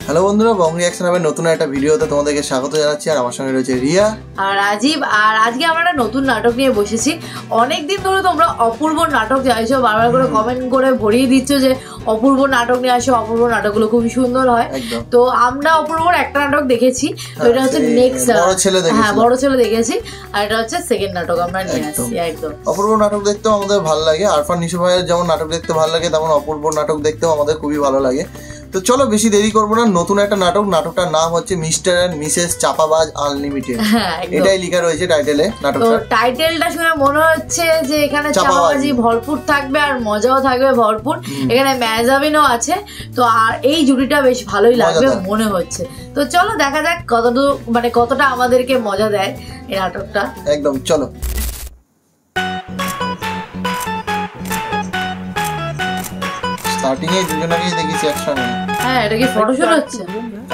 Hello বন্ধুরা, বং reaction হবে নতুন একটা ভিডিওতে তোমাদেরকে স্বাগত জানাচ্ছি। আর আমার সঙ্গে রয়েছে রিয়া আর রাজীব। আর আজকে আমরা একটা নতুন নাটক নিয়ে বসেছি। অনেকদিন ধরে তোমরা অপূর্ব নাটক চাইছো, বারবার করে কমেন্ট করে ভরিয়ে দিচ্ছ যে অপূর্ব নাটক নিয়ে আসো, অপূর্ব নাটকগুলো খুবই সুন্দর হয়। তো আমরা অপূর্বর একটা নাটক দেখেছি, তো এটা হচ্ছে নেক্সট বড় ছেলে দেখেছি, আর এটা হচ্ছে সেকেন্ড নাটক আমরা নিয়ে আসছি। একদম অপূর্ব নাটক দেখতেও আমাদের ভালো লাগে। আরফান নিশু ভাইয়ের যেমন নাটক দেখতে ভালো লাগে, তেমন অপূর্ব নাটক দেখতেও আমাদের খুবই ভালো লাগে। তো চলো বেশি দেরি করবো না, নতুন একটা নাটকটার নাম হচ্ছে মিস্টার অ্যান্ড মিসেস চাপাবাজ আনলিমিটেড। এটাই লেখা রয়েছে টাইটেলে। তো টাইটেলটা শুনে মনে হচ্ছে যে এখানে চাপাবাজি ভরপুর থাকবে আর মজাও থাকবে ভরপুর। এখানে মেহজাবিনও আছে, তো আর এই জুটিটা বেশ ভালোই লাগবে মনে হচ্ছে। তো চলো দেখা যাক কতটা আমাদেরকে মজা দেয় এই নাটকটা। একদম চলো। স্টার্টিং এ দুজনকেই দেখেছি একসঙ্গে। হ্যাঁ, এটা কি ফটোশুট হচ্ছে?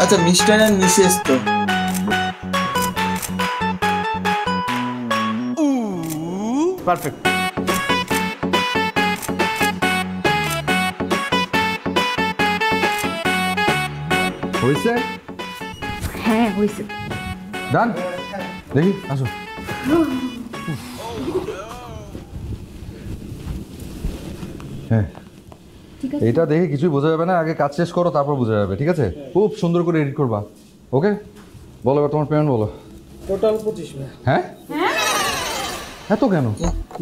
আচ্ছা, মিস্টার এন্ড মিসেস তো পারফেক্ট। হয়েছে? হ্যাঁ হয়েছে। ডান, দেখি আসো। হ্যাঁ, এইটা দেখে কিছুই বোঝা যাবে না, আগে কাজ শেষ করো তারপর বোঝা যাবে, ঠিক আছে? খুব সুন্দর করে এডিট করবা, ওকে? বলো এবার তোমার পেমেন্ট বলো। টোটাল 25। হ্যাঁ, এত কেন?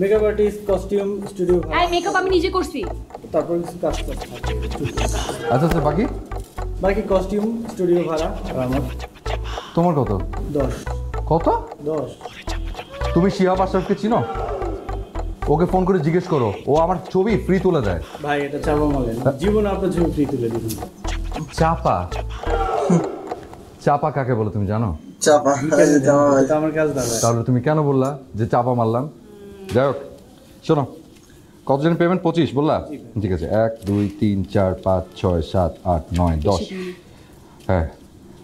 মেকআপ আর্টিস্ট, কস্টিউম, স্টুডিও ভাড়া। এই মেকআপ আমি নিজে করছি। তারপর কিছু কাজ করতে হবে। আচ্ছা আচ্ছা, বাকি কস্টিউম, স্টুডিও ভাড়া আর আমার। তোমার কত? 10। কত? 10। তুমি শিহাব আশরাফকে চিনো? ওকে ফোন করে জিজ্ঞেস করো, ও আমার ছবি ফ্রি তুলে দেয়। ভাই এটা চাপা মালেন, জীবনে আপনার ছবি ফ্রি তুলে দিবেন। চাপা? চাপা কাকে বলো তুমি জানো? চাপা এটা আমার কাজ দাদা। তাহলে তুমি কেন বললা যে চাপা মারলাম? যাই হোক, শোনো, কতজন পেমেন্ট? 25 বললা? ঠিক আছে, 1 2 3 4 5 6 7 8 9 10। হ্যাঁ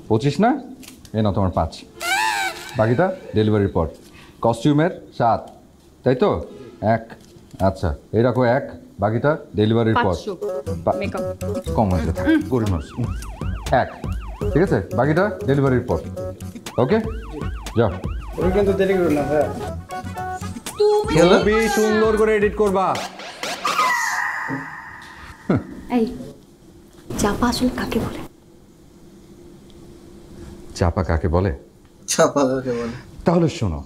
25 না? এই নাও তোমার 5, বাকিটা ডেলিভারির পর। কস্টিউমের 7, তাই তো? 1, আচ্ছা এই রাখো 1, বাকিটা ডেলিভারির পর। কম হয়েছে, গরিব মানুষ। 1, ঠিক আছে, বাকিটা ডেলিভারির পর। ওকে যাও। ওই কিন্তু দেরি করো না ভাই। ছবি সুন্দর করে এডিট করবা। এই চাপা আসলে কাকে বলে? চাপা কাকে বলে? চাপা কাকে বলে? তাহলে শোনো,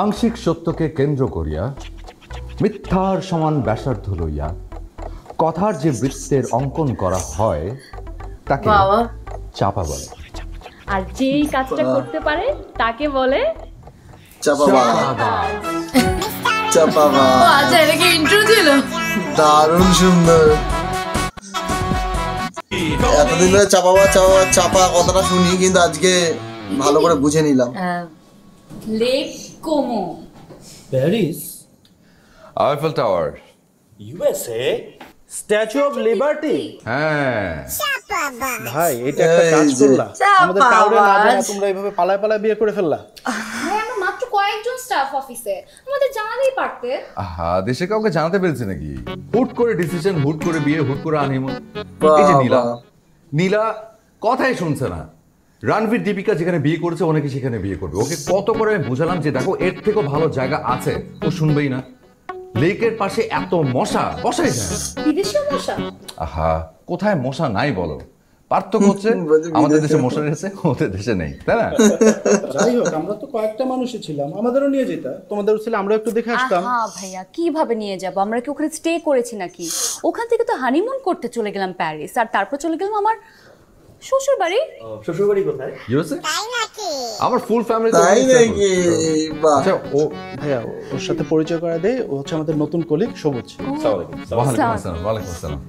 আংশিক সত্যকে কেন্দ্র করিয়া মিথ্যার সমান ব্যাসার্ধ লইয়া কথার যে বৃত্তের অঙ্কন করা হয় তাকে চাপা বলে। আর যেই কাজটা করতে পারে তাকে বলে চাপাবাজ। চাপাবাজ। আচ্ছা, এটা কি ইন্ট্রো ছিল? দারুণ সুন্দর। এতদিন ধরে চাপাবাজ চাপা কথাটা শুনি, কিন্তু আজকে ভালো করে বুঝে নিলাম। Lake Como, Paris, Eiffel tower, USA, statue of liberty. হ্যাঁ ভাই এটা একটা কাজ করলা, আমাদের কাউরে না জানা তোমরা এইভাবে পালায় পালায় বিয়ে করে ফেললা। ভাই আমরা মাত্র কয়েকজন স্টাফ অফিসে, আমাদের জানাতেই পারতে। আহা, দেশে কাউকে জানাতে পেরেছে নাকি? হুট করে ডিসিশন, হুট করে বিয়ে, হুট করে আনহিমুন। এই যে নীলা কথাই শুনছে না। রণবীর দীপিকা যেখানে বিয়ে করেছে অনেকে সেখানে বিয়ে করবে। ওকে কত করে আমি বুঝালাম যে দেখো এর থেকেও ভালো জায়গা আছে, ও শুনবেই না। লেকের পাশে এত মশা, বসাই যায় না। বিদেশি মশা? আহা, কোথায় মশা নাই বলো? পার্থক্য হচ্ছে আমাদের দেশে মশা রয়েছে, ওদের দেশে নেই, তাই না? যাই হোক, আমরা তো কয়েকটা মানুষই ছিলাম, আমাদেরও নিয়ে যেতা। তোমাদের ছিল আমরা একটু দেখে আসতাম। হ্যাঁ ভাইয়া, কিভাবে নিয়ে যাব? আমরা কি ওখানে স্টে করেছি নাকি? ওখান থেকে তো হানিমুন করতে চলে গেলাম প্যারিস, আর তারপর চলে গেলাম আমার শ্বশুর বাড়ি। শ্বশুর বাড়ি কোথায়? ইউএসএ। আমার ফুল ফ্যামিলি। তাই নাকি? বাহ। আচ্ছা, ও ভাইয়া ওর সাথে পরিচয় করা দেয়, ও হচ্ছে আমাদের নতুন কলিগ সবুজ। ওয়ালাইকুম আসসালাম। ওয়ালাইকুম আসসালাম।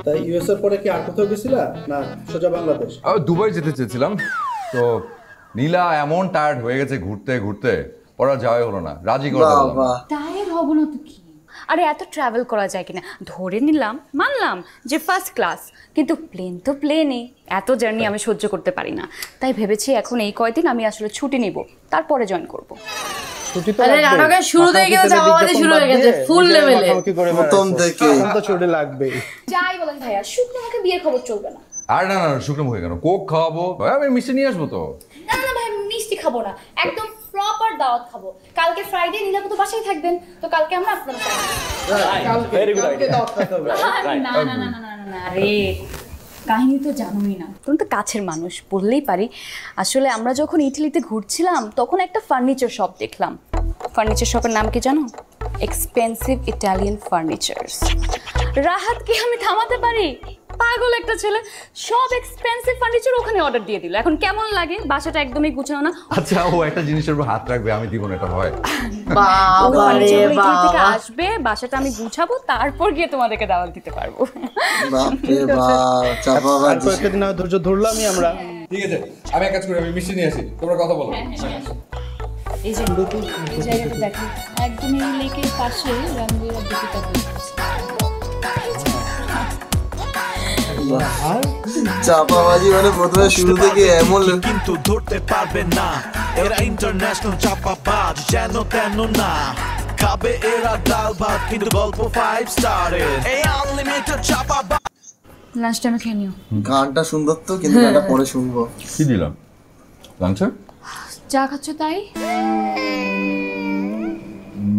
তাই ইউএসএর পরে কি আর কোথাও গেছিলা না সোজা বাংলাদেশ? দুবাই যেতে চেয়েছিলাম, তো নীলা এমন টায়ার্ড হয়ে গেছে ঘুরতে ঘুরতে, পড়া যাওয়াই হলো না, রাজি করে দিলাম। টায়ার্ড হব না তো কি? আরে এত ট্রাভেল করা যায় কিনা? ধরে নিলাম, মানলাম যে ফার্স্ট ক্লাস, কিন্তু প্লেন তো প্লেনই, এত জার্নি আমি সহ্য করতে পারি না। তাই ভেবেছি এখন এই কয়দিন আমি আসলে ছুটি নিব, তারপরে জয়েন করব। ছুটি তো আরে লাগবেই। নাটকের শুরুতেই কিন্তু চাপাবাজি শুরু হয়ে গেছে ফুল লেভেলে। প্রথম থেকে। এখন তো ছুটি লাগবেই। যাই বলেন ভাইয়া, শুকনো মুখে বিয়ের খবর চলবে না। আর না না শুকনো মুখে কেন, কোক খাওয়াবো, আমি মিষ্টি নিয়ে আসবো তো। না না ভাই, মিষ্টি খাবো না, একদম প্রপার দাওয়াত খাবো। কালকে ফ্রাইডে নীলাপু তো বাসায় থাকবেন, তো কালকে আমরা আপনাদের না না না না না না না আরে কাহিনী তো জানোই না, তুমি তো কাছের মানুষ বললেই পারি। আসলে আমরা যখন ইটালিতে ঘুরছিলাম তখন একটা ফার্নিচার শপ দেখলাম। ফার্নিচার শপের নাম কি জানো? Expensive Italian furnitures. রাহাতকে আমি থামাতে পারি? পাগল একটা ছেলে, সব এক্সপেন্সিভ ফার্নিচার ওখানে অর্ডার দিয়ে দিল। এখন কেমন লাগে? বাসাটা একদমই গুছানো না। আচ্ছা ও একটা জিনিসের উপর হাত রাখবে, আমি দিব না, এটা হয়? বাবা রে থেকে বাবা, আসবে, বাসাটা আমি গুছাবো, তারপর গিয়ে তোমাদেরকে দাওয়াত দিতে পারবো। বাপরে বাপ, আর চাপাবাজি। কয়েকটা দিন আর ধৈর্য ধরলামই আমরা। ঠিক আছে, আমি এক কাজ করি, আমি মিষ্টি নিয়ে আসি, তোমরা কথা বলো। এই যে এই জায়গাটা দেখো, একদম এই লেকের পাশে রামদেরা দিকে চাপাবাজি মানে প্রথমে শুরু থেকে এমন কিন্তু ধরতে পারবে না, এরা ইন্টারন্যাশনাল চাপাবাজ, যেন তেন না। খাবে এরা ডাল ভাত কিন্তু গল্প 5 স্টারের, এই আনলিমিটেড চাপাবাজ। লাঞ্চ টাইমে খেয়ে নিও। গানটা সুন্দর তো, কিন্তু গানটা পরে শুনবো। কি দিলাম লাঞ্চে? চা খাচ্ছ তাই?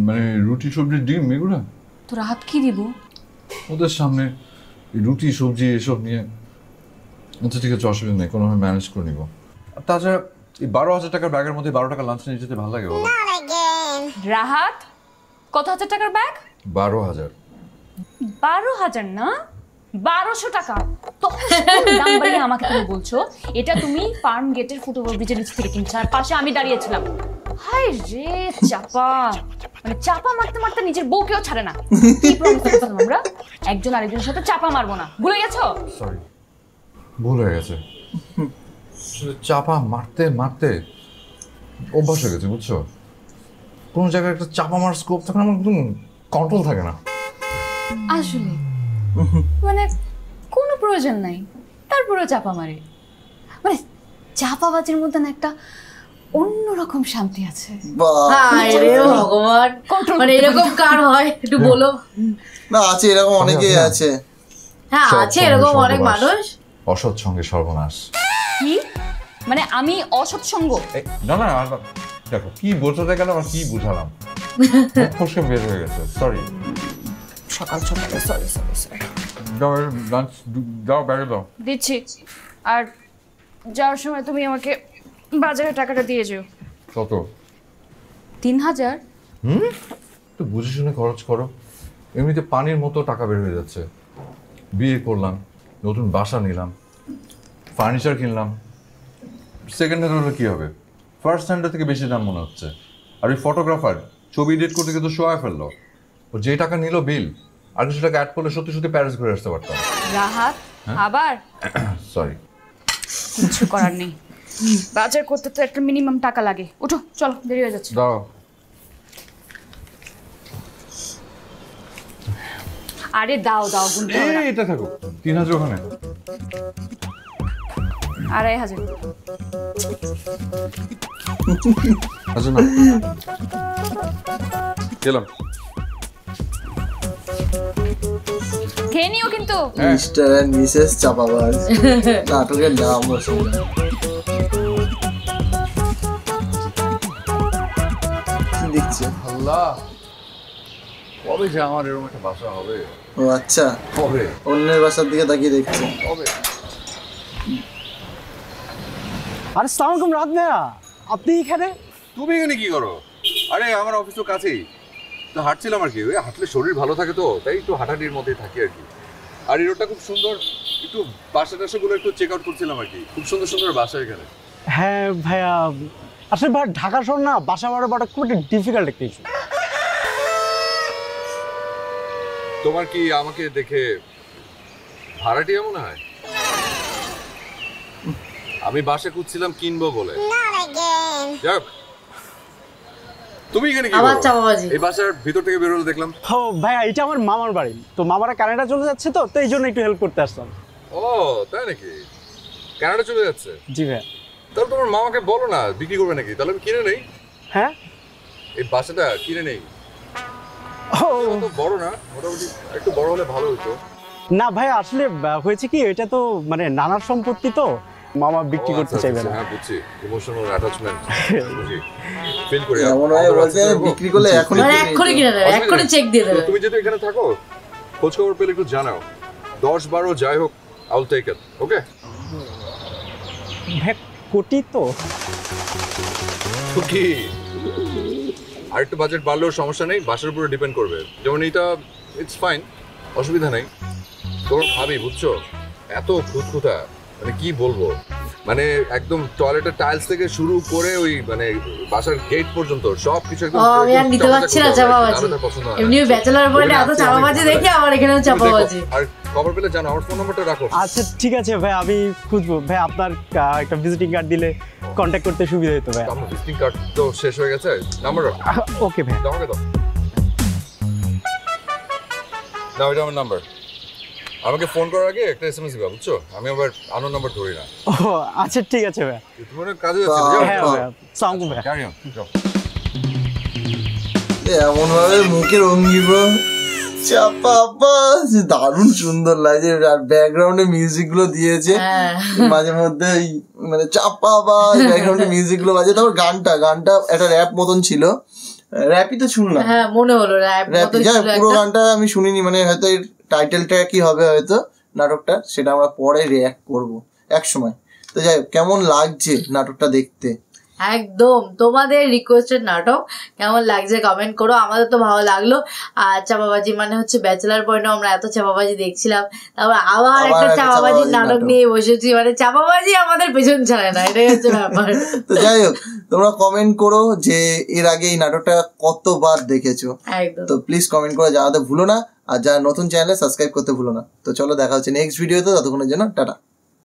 মানে রুটি সবজি ডিম এগুলো? তো রাহাত কি দিব? ওদের সামনে রুটি সবজি এসব নিয়ে। আচ্ছা ঠিক আছে, অসুবিধা নেই, কোনোভাবে ম্যানেজ করে নিবো। তাছাড়া এই 12,000 টাকার ব্যাগের মধ্যে 12 টাকা লাঞ্চ নিয়ে যেতে ভালো লাগে বলো? রাহাত কত হাজার টাকার ব্যাগ? 12,000। 12,000 না, 1200 টাকা। তো দাম বাড়িয়ে আমাকে তুমি বলছো এটা তুমি ফার্ম গেটের ফুটওভার ব্রিজের নিচ থেকে কিনছো, আর পাশে আমি দাঁড়িয়েছিলাম। হায় রে চাপা, মানে চাপা মারতে মারতে নিজের বউকেও ছাড়ে না। কি প্রমিস করেছিলাম আমরা একজন আরেকজনের সাথে চাপা মারবো না, ভুলে গেছো? সরি, ভুল হয়ে গেছে। আসলে চাপা মারতে মারতে অভ্যাস হয়ে গেছে, বুঝছো? কোনো জায়গায় একটা চাপা মার স্কোপ তখন আমার একদম কন্ট্রোল থাকে না। আসলে মানে কোনো প্রয়োজন নাই, তারপরেও চাপা মারে। মানে চাপাবাজির মধ্যে না একটা অন্যরকম শান্তি আছে। হায় রে ভগবান, মানে এরকম কার হয় একটু বলো? না, আছে এরকম অনেকেই আছে। হ্যাঁ আছে এরকম অনেক মানুষ। অসৎ সঙ্গে সর্বনাশ। কি মানে আমি অসৎসঙ্গ? না না, দেখো কি বোঝাতে গেল আর কি বুঝালাম, ফসকে বের হয়ে গেছে, সরি। সকাল সকালে সরি সরি সরি। লাঞ্চ দাও, ব্যাগে দাও। দিচ্ছি। আর যাওয়ার সময় তুমি আমাকে বাজারে টাকাটা দিয়ে যেও। কত? 3,000। একটু বুঝে শুনে খরচ করো, এমনিতে পানির মতো টাকা বের হয়ে যাচ্ছে। বিয়ে করলাম, নতুন বাসা নিলাম, ফার্নিচার কিনলাম, সেকেন্ড হ্যান্ড হলে কী হবে? ফার্স্ট হ্যান্ডের থেকে বেশি দাম মনে হচ্ছে। আর ওই ফটোগ্রাফার ছবি এডিট করতে কিন্তু শোয়া ফেললো, ও যে টাকা নিল বিল, আর কিছু টাকা অ্যাড করলে সত্যি সত্যি প্যারিস ঘুরে আসতে পারতাম। রাহাত আবার সরি। কিছু করার নেই, বাজার করতে তো একটা মিনিমাম টাকা লাগে। উঠো চলো, দেরি হয়ে যাচ্ছে। দাও। আরে দাও দাও, গুনতে হবে না। এটা থাকো, 3,000 ওখানে। 2,500। আচ্ছা না, গেলাম। খেয়ে নিও কিন্তু। মিস্টার এন্ড মিসেস চাপাবাজ নাটকের নাম বসে। কি দেখছে? আল্লাহ, কবে যে আমার এরকম একটা বাসা হবে? ও আচ্ছা, কবে? অন্যের বাসার দিকে তাকিয়ে দেখছে। কবে? আরে আসসালামু আলাইকুম রাত ভাইয়া, আপনি এখানে? তুমি এখানে কি করো? আরে আমার অফিস তো কাছেই, তো হাঁটছিলাম আর কি। ওই হাঁটলে শরীর ভালো থাকে তো, তাই একটু হাঁটাহাঁটির মধ্যেই থাকি আর কি। আর এই রোডটা খুব সুন্দর, একটু বাসা টাসাগুলো একটু চেক আউট করছিলাম আর কি। খুব সুন্দর সুন্দর বাসা এখানে। হ্যাঁ ভাইয়া, আসলে ভাই ঢাকা শহর না, বাসা ভাড়া পাওয়াটা খুব একটা ডিফিকাল্ট একটা ইস্যু। তোমার কি আমাকে দেখে ভাড়াটিয়া মনে হয়? আমি বাসা খুঁজছিলাম কিনবো বলে। যাক, তুমি এখানে কি আবার করো? চাপাবাজি। এই বাসার ভিতর থেকে বের হলে দেখলাম। ও ভাইয়া, এটা আমার মামার বাড়ি, তো মামারা কানাডা চলে যাচ্ছে, তো এই জন্য একটু হেল্প করতে আসলাম। ও তাই নাকি? কানাডা চলে যাচ্ছে? জি ভাইয়া। তাহলে তোমার মামাকে বলো না বিক্রি করবে নাকি, তাহলে আমি কিনে নেই। হ্যাঁ এই বাসাটা কিনে নেই। তো বড় না, মোটামুটি একটু বড় হলে ভালো হতো। না ভাই আসলে হয়েছে কি, এটা তো মানে নানার সম্পত্তি, তো মামা বিক্রি করতে চাইবে না। হ্যাঁ বুঝছি, ইমোশনাল অ্যাটাচমেন্ট বুঝি, ফিল করি। এমন হয় বলছে বিক্রি করলে এখনই কিনে দেবে, এখনই চেক দিয়ে দেবে। তুমি যদি এখানে থাকো, খোঁজ খবর পেলে একটু জানাও, 10-12 যাই হোক, আই উইল টেক ইট। ওকে ভাই কোটি তো কি আরেকটু বাজেট বাড়লেও সমস্যা নেই, বাসার উপরে ডিপেন্ড করবে। যেমন এইটা ইটস ফাইন, অসুবিধা নেই। তোমার ভাবি বুঝছো, এত খুঁতখুঁতা, মানে কি বলবো, মানে একদম টয়লেটের টাইলস থেকে শুরু করে ওই মানে বাসার গেট পর্যন্ত সবকিছু একদম আমি আর নিতে পারছি না চাপাবাজি। এমনি ব্যাচেলর বলে এত চাপাবাজি দেখি আমার এখানেও চাপাবাজি। আর খবর পেলে জানো, আমার ফোন নাম্বারটা রাখো। আচ্ছা ঠিক আছে ভাই, আমি খুঁজবো ভাই। আপনার একটা ভিজিটিং কার্ড দিলে কন্ট্যাক্ট করতে সুবিধা হতো ভাই। আমার ভিজিটিং কার্ড তো শেষ হয়ে গেছে, নাম্বার ওকে ভাই, আমাকে দাও। নাও, এটা আমার নাম্বার। আমাকে ফোন করার আগে একটা এসএমএস দিবা, বুঝছো? আমি আবার আননোন নাম্বার ধরি না। ও আচ্ছা ঠিক আছে ভাই। তুমি কাজে যাচ্ছ? যাও। হ্যাঁ ভাই, সালাম ভাই। ক্যারি অন, যাও। এমন ভাবে মুখের অঙ্গিব চাপা দারুণ সুন্দর লাগে। আর ব্যাকগ্রাউন্ডে মিউজিক গুলো দিয়েছে মাঝে মধ্যে, মানে চাপা বা ব্যাকগ্রাউন্ডে মিউজিক গুলো বাজে। তারপর গানটা একটা র্যাপ মতন ছিল, র্যাপই তো শুনলাম। হ্যাঁ মনে হলো র্যাপ মতন ছিল। পুরো গানটা আমি শুনিনি, মানে হয়তো এর টাইটেলটা কি হবে হয়তো নাটকটা, সেটা আমরা পরে রিঅ্যাক্ট করবো এক সময়। তো যাই হোক, কেমন লাগছে নাটকটা দেখতে? একদম তোমাদের রিকোয়েস্টেড নাটক, কেমন লাগছে কমেন্ট করো। আমাদের তো ভালো লাগলো। আর চাপাবাজি মানে হচ্ছে ব্যাচেলার পয়েন্টে আমরা এত চাপাবাজি দেখছিলাম, তারপর আবার একটা চাপাবাজির নাটক নিয়ে বসেছি। মানে চাপাবাজি আমাদের পেছন ছাড়ে না, এটাই হচ্ছে ব্যাপার। তো যাই হোক, তোমরা কমেন্ট করো যে এর আগে এই নাটকটা কতবার দেখেছো। একদম, তো প্লিজ কমেন্ট করে জানাতে ভুলো না। আর যারা নতুন চ্যানেলে সাবস্ক্রাইব করতে ভুলো না। তো চলো দেখা হচ্ছে নেক্সট ভিডিওতে, ততক্ষণের জন্য টাটা।